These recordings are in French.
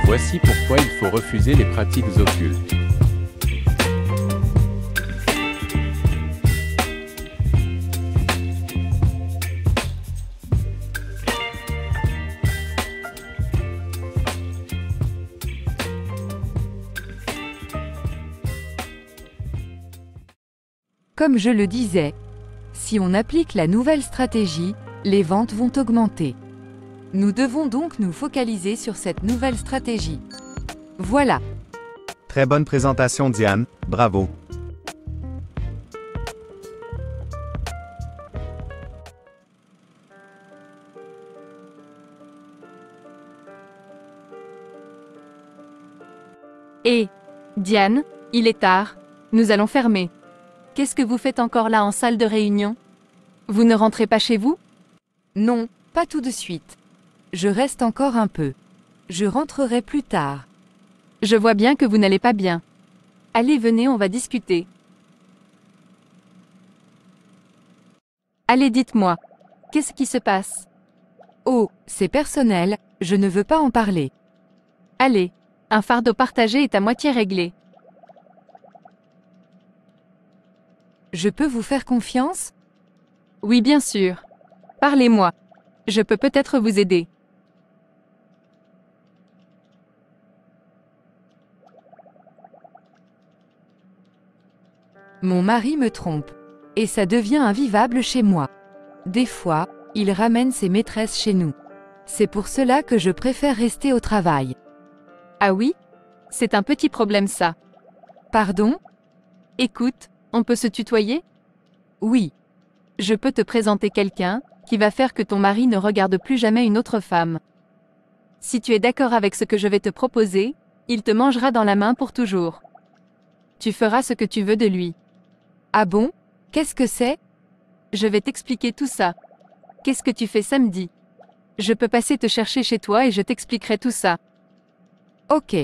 Voici pourquoi il faut refuser les pratiques occultes. Comme je le disais, si on applique la nouvelle stratégie, les ventes vont augmenter. Nous devons donc nous focaliser sur cette nouvelle stratégie. Voilà. Très bonne présentation, Diane. Bravo. Et, Diane, il est tard, nous allons fermer. Qu'est-ce que vous faites encore là en salle de réunion? Vous ne rentrez pas chez vous? Non, pas tout de suite. Je reste encore un peu. Je rentrerai plus tard. Je vois bien que vous n'allez pas bien. Allez, venez, on va discuter. Allez, dites-moi. Qu'est-ce qui se passe? Oh, c'est personnel, je ne veux pas en parler. Allez, un fardeau partagé est à moitié réglé. Je peux vous faire confiance? Oui, bien sûr. Parlez-moi. Je peux peut-être vous aider. Mon mari me trompe. Et ça devient invivable chez moi. Des fois, il ramène ses maîtresses chez nous. C'est pour cela que je préfère rester au travail. Ah oui? C'est un petit problème ça. Pardon? Écoute, on peut se tutoyer? Oui. Je peux te présenter quelqu'un qui va faire que ton mari ne regarde plus jamais une autre femme. Si tu es d'accord avec ce que je vais te proposer, il te mangera dans la main pour toujours. Tu feras ce que tu veux de lui. Ah bon? Qu'est-ce que c'est? Je vais t'expliquer tout ça. Qu'est-ce que tu fais samedi? Je peux passer te chercher chez toi et je t'expliquerai tout ça. Ok.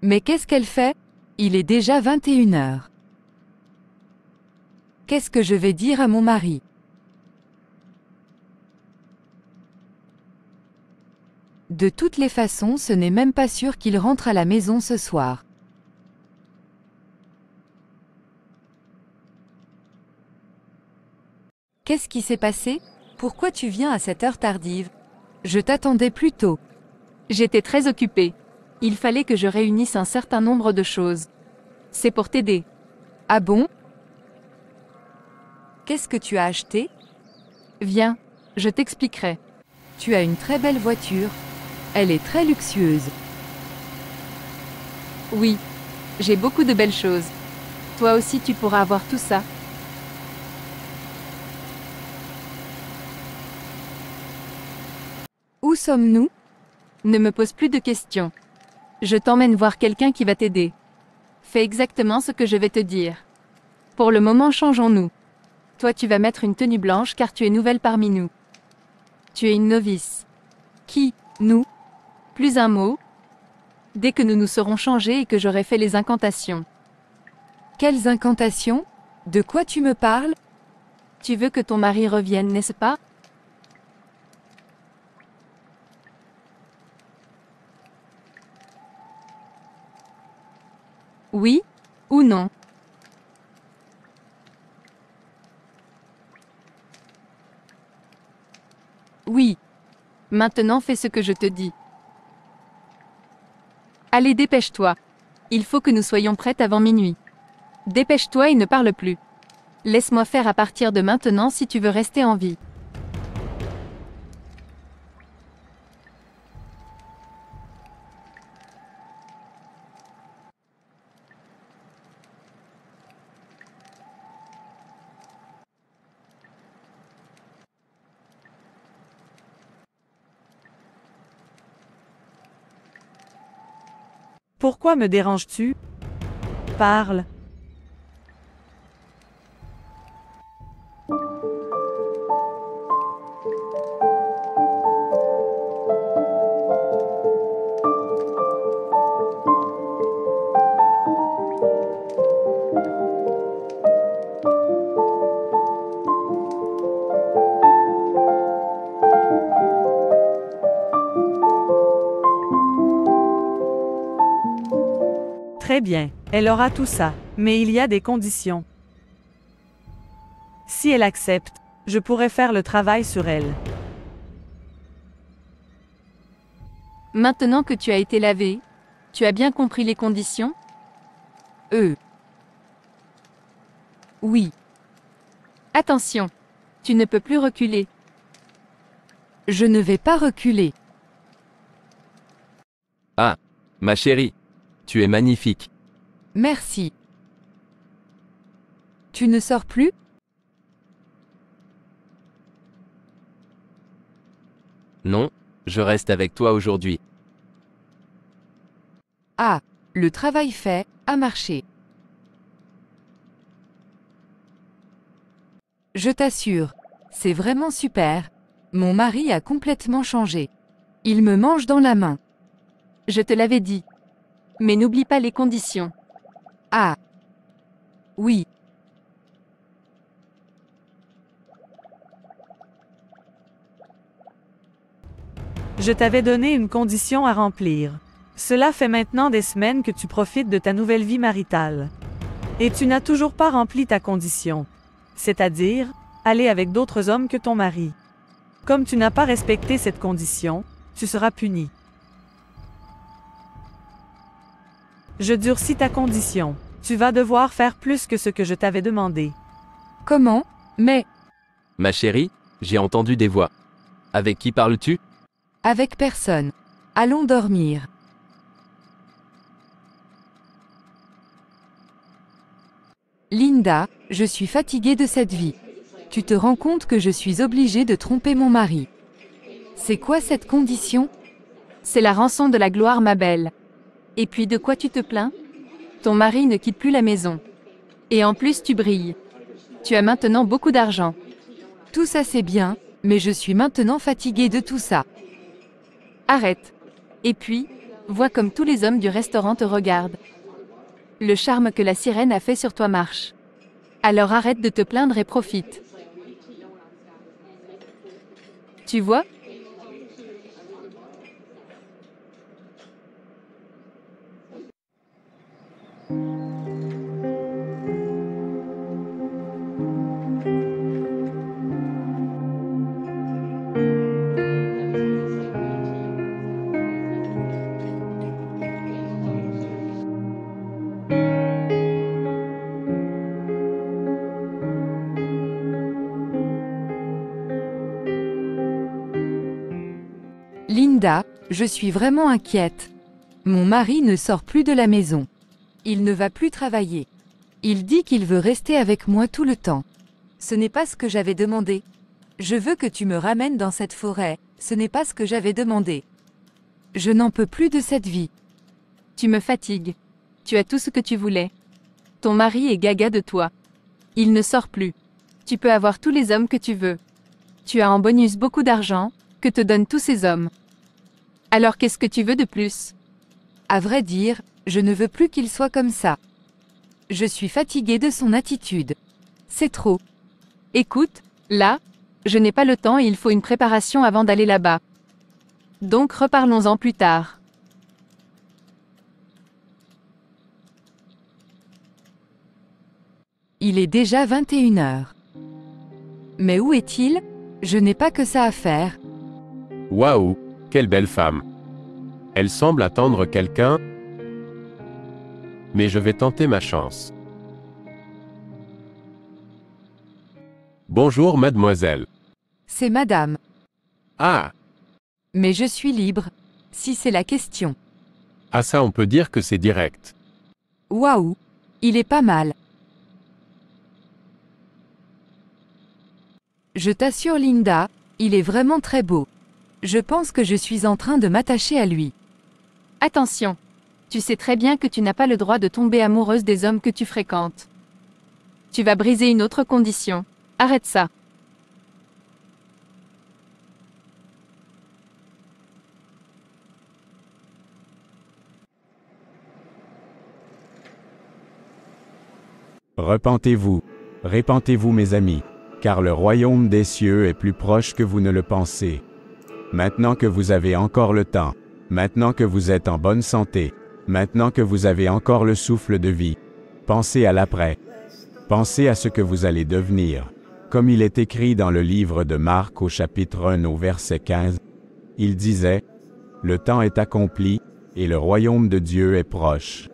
Mais qu'est-ce qu'elle fait? Il est déjà 21 heures. Qu'est-ce que je vais dire à mon mari? De toutes les façons, ce n'est même pas sûr qu'il rentre à la maison ce soir. Qu'est-ce qui s'est passé? Pourquoi tu viens à cette heure tardive? Je t'attendais plus tôt. J'étais très occupée. Il fallait que je réunisse un certain nombre de choses. C'est pour t'aider. Ah bon? Qu'est-ce que tu as acheté? Viens, je t'expliquerai. Tu as une très belle voiture. Elle est très luxueuse. Oui, j'ai beaucoup de belles choses. Toi aussi tu pourras avoir tout ça. Où sommes-nous? Ne me pose plus de questions. Je t'emmène voir quelqu'un qui va t'aider. Fais exactement ce que je vais te dire. Pour le moment, changeons-nous. Toi, tu vas mettre une tenue blanche car tu es nouvelle parmi nous. Tu es une novice. Qui? Nous? Plus un mot. Dès que nous nous serons changés et que j'aurai fait les incantations. Quelles incantations? De quoi tu me parles? Tu veux que ton mari revienne, n'est-ce pas? Oui ou non? Oui. Maintenant fais ce que je te dis. Allez, dépêche-toi. Il faut que nous soyons prêtes avant minuit. Dépêche-toi et ne parle plus. Laisse-moi faire à partir de maintenant si tu veux rester en vie. Pourquoi me déranges-tu? Parle. Très bien, elle aura tout ça, mais il y a des conditions. Si elle accepte, je pourrais faire le travail sur elle. Maintenant que tu as été lavé, tu as bien compris les conditions? Oui. Attention, tu ne peux plus reculer. Je ne vais pas reculer. Ah, ma chérie, tu es magnifique. Merci. Tu ne sors plus? Non, je reste avec toi aujourd'hui. Ah, le travail fait, a marché. Je t'assure, c'est vraiment super. Mon mari a complètement changé. Il me mange dans la main. Je te l'avais dit. Mais n'oublie pas les conditions. Ah. Oui. Je t'avais donné une condition à remplir. Cela fait maintenant des semaines que tu profites de ta nouvelle vie maritale. Et tu n'as toujours pas rempli ta condition. C'est-à-dire, aller avec d'autres hommes que ton mari. Comme tu n'as pas respecté cette condition, tu seras puni. Je durcis ta condition. Tu vas devoir faire plus que ce que je t'avais demandé. Comment? Mais, Ma chérie, j'ai entendu des voix. Avec qui parles-tu? avec personne. Allons dormir. Linda, je suis fatiguée de cette vie. Tu te rends compte que je suis obligée de tromper mon mari. C'est quoi cette condition? C'est la rançon de la gloire, ma belle. Et puis de quoi tu te plains? Ton mari ne quitte plus la maison. Et en plus tu brilles. Tu as maintenant beaucoup d'argent. Tout ça c'est bien, mais je suis maintenant fatiguée de tout ça. Arrête. Et puis, vois comme tous les hommes du restaurant te regardent. Le charme que la sirène a fait sur toi marche. Alors arrête de te plaindre et profite. Tu vois? Linda, je suis vraiment inquiète. Mon mari ne sort plus de la maison. Il ne va plus travailler. Il dit qu'il veut rester avec moi tout le temps. Ce n'est pas ce que j'avais demandé. Je veux que tu me ramènes dans cette forêt, ce n'est pas ce que j'avais demandé. Je n'en peux plus de cette vie. Tu me fatigues. Tu as tout ce que tu voulais. Ton mari est gaga de toi. Il ne sort plus. Tu peux avoir tous les hommes que tu veux. Tu as en bonus beaucoup d'argent, que te donnent tous ces hommes. Alors qu'est-ce que tu veux de plus? À vrai dire, je ne veux plus qu'il soit comme ça. Je suis fatiguée de son attitude. C'est trop. Écoute, là, je n'ai pas le temps et il faut une préparation avant d'aller là-bas. Donc reparlons-en plus tard. Il est déjà 21h. Mais où est-il? Je n'ai pas que ça à faire. Waouh, quelle belle femme. Elle semble attendre quelqu'un, mais je vais tenter ma chance. Bonjour mademoiselle. C'est madame. Ah, Mais je suis libre, si c'est la question. ah ça on peut dire que c'est direct. Waouh, il est pas mal. Je t'assure Linda, il est vraiment très beau. Je pense que je suis en train de m'attacher à lui. Attention. Tu sais très bien que tu n'as pas le droit de tomber amoureuse des hommes que tu fréquentes. Tu vas briser une autre condition. Arrête ça. Repentez-vous, répentez-vous mes amis, car le royaume des cieux est plus proche que vous ne le pensez. Maintenant que vous avez encore le temps, maintenant que vous êtes en bonne santé, Maintenant que vous avez encore le souffle de vie, pensez à l'après. Pensez à ce que vous allez devenir. Comme il est écrit dans le livre de Marc au chapitre 1 au verset 15, il disait, « Le temps est accompli, et le royaume de Dieu est proche.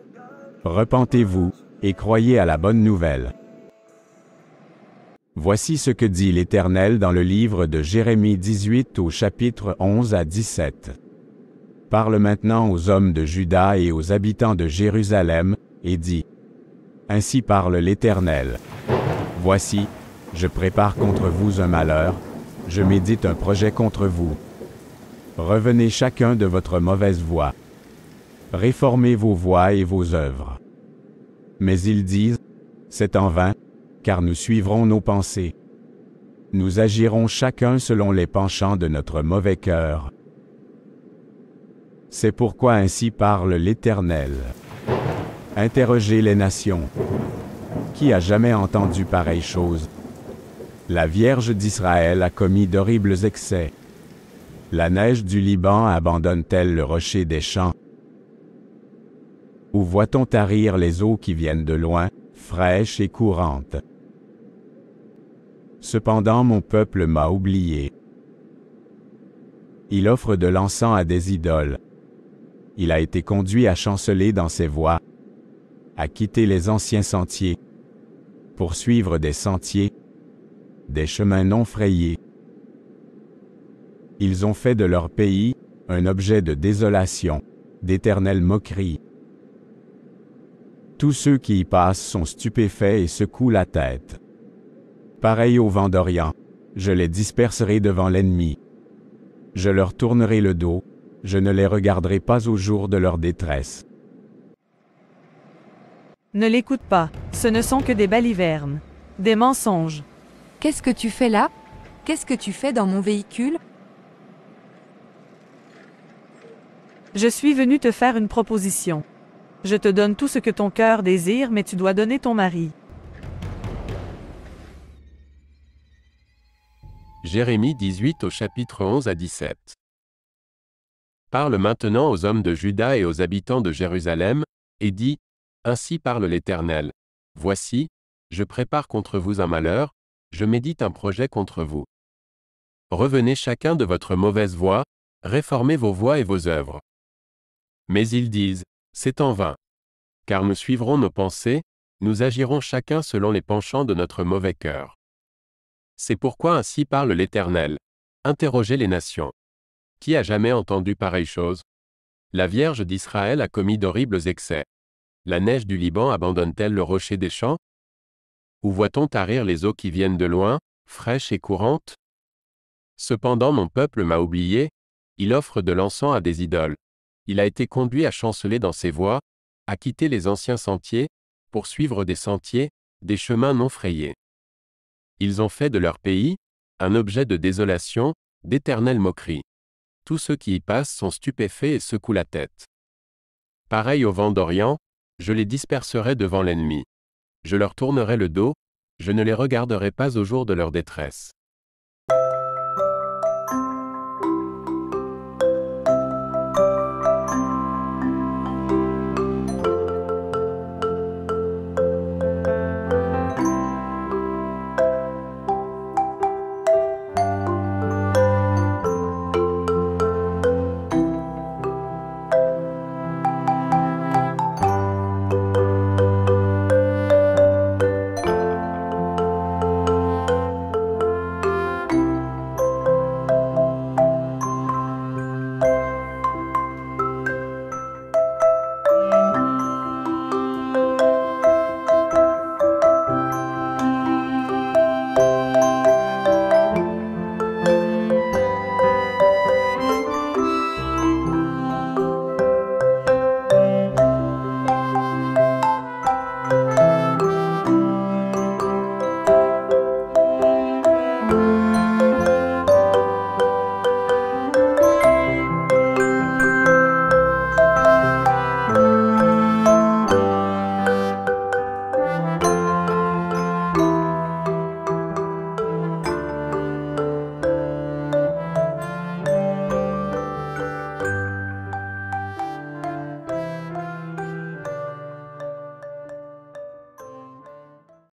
Repentez-vous, et croyez à la bonne nouvelle. » Voici ce que dit l'Éternel dans le livre de Jérémie 18 au chapitre 11 à 17. Parle maintenant aux hommes de Juda et aux habitants de Jérusalem, et dis, « Ainsi parle l'Éternel. Voici, je prépare contre vous un malheur, je médite un projet contre vous. Revenez chacun de votre mauvaise voie. Réformez vos voies et vos œuvres. » Mais ils disent, « C'est en vain, car nous suivrons nos pensées. Nous agirons chacun selon les penchants de notre mauvais cœur. » C'est pourquoi ainsi parle l'Éternel. Interrogez les nations. Qui a jamais entendu pareille chose? La Vierge d'Israël a commis d'horribles excès. La neige du Liban abandonne-t-elle le rocher des champs? Où voit-on tarir les eaux qui viennent de loin, fraîches et courantes? Cependant mon peuple m'a oublié. Il offre de l'encens à des idoles. Il a été conduit à chanceler dans ses voies, à quitter les anciens sentiers, pour suivre des sentiers, des chemins non frayés. Ils ont fait de leur pays un objet de désolation, d'éternelle moquerie. Tous ceux qui y passent sont stupéfaits et secouent la tête. Pareil au vent d'Orient, je les disperserai devant l'ennemi. Je leur tournerai le dos, je ne les regarderai pas au jour de leur détresse. Ne l'écoute pas, ce ne sont que des balivernes, des mensonges. Qu'est-ce que tu fais là? Qu'est-ce que tu fais dans mon véhicule? Je suis venu te faire une proposition. Je te donne tout ce que ton cœur désire, mais tu dois donner ton mari. Jérémie 18 au chapitre 11 à 17. Parle maintenant aux hommes de Juda et aux habitants de Jérusalem, et dis, « Ainsi parle l'Éternel. Voici, je prépare contre vous un malheur, je médite un projet contre vous. Revenez chacun de votre mauvaise voie, réformez vos voies et vos œuvres. » Mais ils disent, « C'est en vain. Car nous suivrons nos pensées, nous agirons chacun selon les penchants de notre mauvais cœur. » C'est pourquoi ainsi parle l'Éternel. Interrogez les nations. Qui a jamais entendu pareille chose? La Vierge d'Israël a commis d'horribles excès. La neige du Liban abandonne-t-elle le rocher des champs? Où voit-on tarir les eaux qui viennent de loin, fraîches et courantes? Cependant mon peuple m'a oublié, il offre de l'encens à des idoles. Il a été conduit à chanceler dans ses voies, à quitter les anciens sentiers, pour suivre des sentiers, des chemins non frayés. Ils ont fait de leur pays un objet de désolation, d'éternelle moquerie. Tous ceux qui y passent sont stupéfaits et secouent la tête. Pareil au vent d'Orient, je les disperserai devant l'ennemi. Je leur tournerai le dos, je ne les regarderai pas au jour de leur détresse.